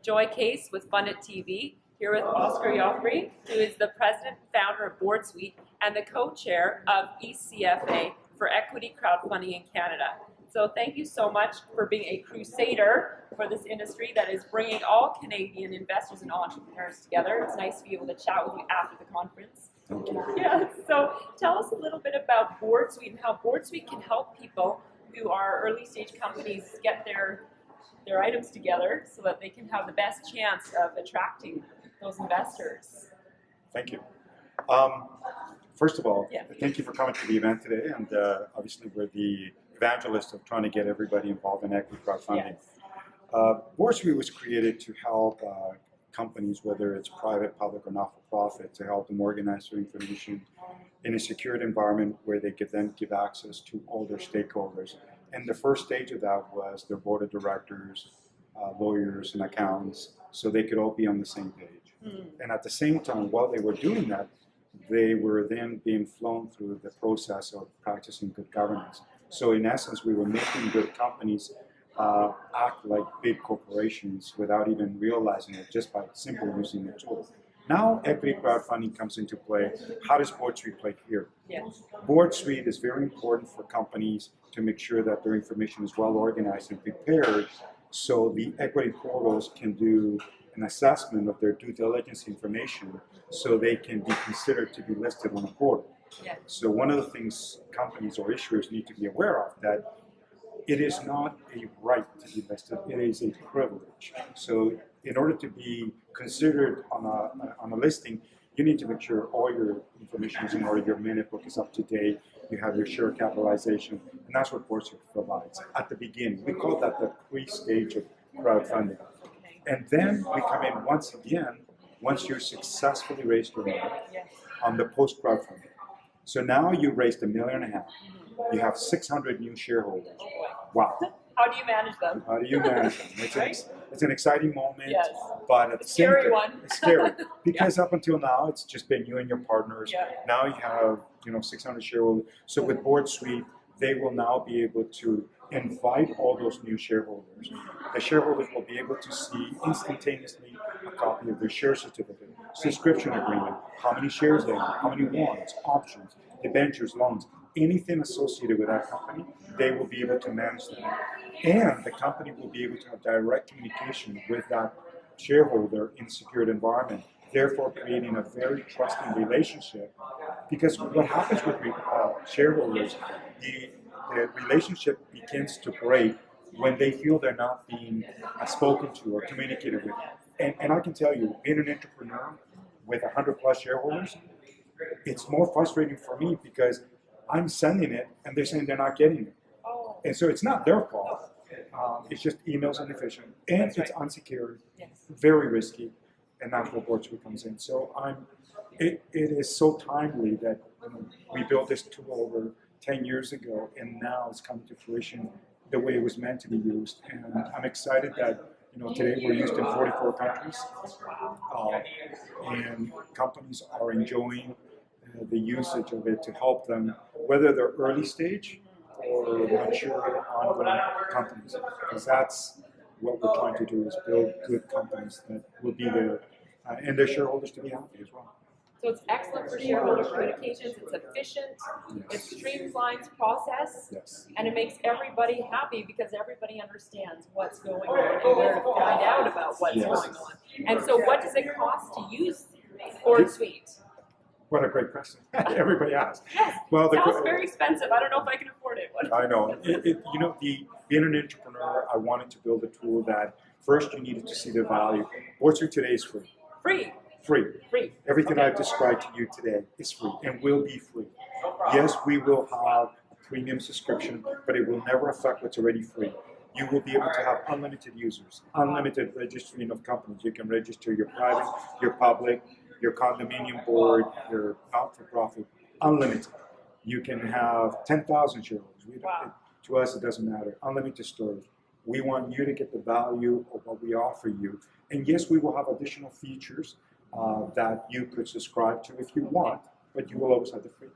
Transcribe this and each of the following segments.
Joy Case with Fun It TV, here with Oscar Jofre, who is the president and founder of Board Suite and the co-chair of ECFA for Equity Crowdfunding in Canada. So thank you so much for being a crusader for this industry that is bringing all Canadian investors and entrepreneurs together. It's nice to be able to chat with you after the conference. Thank you. Yeah, so tell us a little bit about Board Suite and how Board Suite can help people who are early stage companies get their items together so that they can have the best chance of attracting those investors. Thank you. First of all, thank you for coming to the event today, and obviously we're the evangelists of trying to get everybody involved in equity crowdfunding. Yes. Board Suite was created to help companies, whether it's private, public, or not-for-profit, to help them organize their information in a secured environment where they could then give access to all their stakeholders. And the first stage of that was their board of directors, lawyers, and accountants, so they could all be on the same page. And at the same time, while they were doing that, they were then being flown through the process of practicing good governance. So in essence, we were making good companies act like big corporations without even realizing it, just by simply using the tool. Now equity crowdfunding comes into play. How does Board Suite play here? Yes. Board Suite is very important for companies to make sure that their information is well organized and prepared, so the equity portals can do an assessment of their due diligence information so they can be considered to be listed on a portal. Yeah. So one of the things companies or issuers need to be aware of, that it is not a right to be listed, it is a privilege. So in order to be considered on a listing, you need to make sure all your information is in order, your minute book is up to date, you have your share capitalization, and that's what Board Suite provides at the beginning. We call that the pre-stage of crowdfunding. And then we come in once again, once you're successfully raised your money, on the post-crowdfunding. So now you raised $1.5 million. You have 600 new shareholders. Wow. How do you manage them? How do you manage them? It's an exciting moment, but at the same scary time, one. it's scary because up until now it's just been you and your partners. Now you have 600 shareholders. So with Board Suite, they will now be able to invite all those new shareholders. The shareholders will be able to see instantaneously a copy of their share certificate, subscription agreement, how many shares they have, how many warrants, options, debentures, loans, anything associated with that company, they will be able to manage that. And the company will be able to have direct communication with that shareholder in a secured environment, therefore creating a very trusting relationship. Because what happens with shareholders, the relationship begins to break when they feel they're not being spoken to or communicated with. And I can tell you, being an entrepreneur with 100 plus shareholders, it's more frustrating for me because I'm sending it and they're saying they're not getting it. And so it's not their fault. It's just emails inefficient and it's unsecured, very risky, and that's where Board Suite comes in. So it is so timely that we built this tool over 10 years ago, and now it's come to fruition the way it was meant to be used. And I'm excited that today we're used in 44 countries, and companies are enjoying the usage of it to help them, whether they're early stage or mature ongoing companies, because that's what we're trying to do, is build good companies that will be there and their shareholders to be happy as well. So it's excellent for shareholder communications, it's efficient, it streamlines process, and it makes everybody happy because everybody understands what's going on and where to find out about what's going on. And so what does it cost to use Board Suite? What a great question. Everybody asks. Well, sounds very expensive. I don't know if I can afford it. I know. Being an entrepreneur, I wanted to build a tool that first you needed to see the value. Board Suite today is free. Free. Everything I've described to you today is free and will be free. Yes, we will have a premium subscription, but it will never affect what's already free. You will be able to have unlimited users, unlimited registering of companies. You can register your private, your public, your condominium board, your not-for-profit, unlimited. You can have 10,000 shareholders. To us, it doesn't matter. Unlimited storage. We want you to get the value of what we offer you. And yes, we will have additional features that you could subscribe to if you want, but you will always have the free.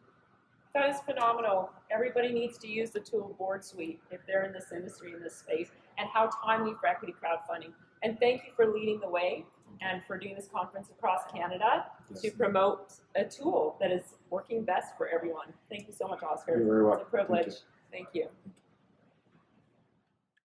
That is phenomenal. Everybody needs to use the tool Board Suite if they're in this industry, in this space, and how timely for equity crowdfunding. And thank you for leading the way and for doing this conference across Canada to promote a tool that is working best for everyone. Thank you so much, Oscar. You're very welcome. It's a privilege. Thank you.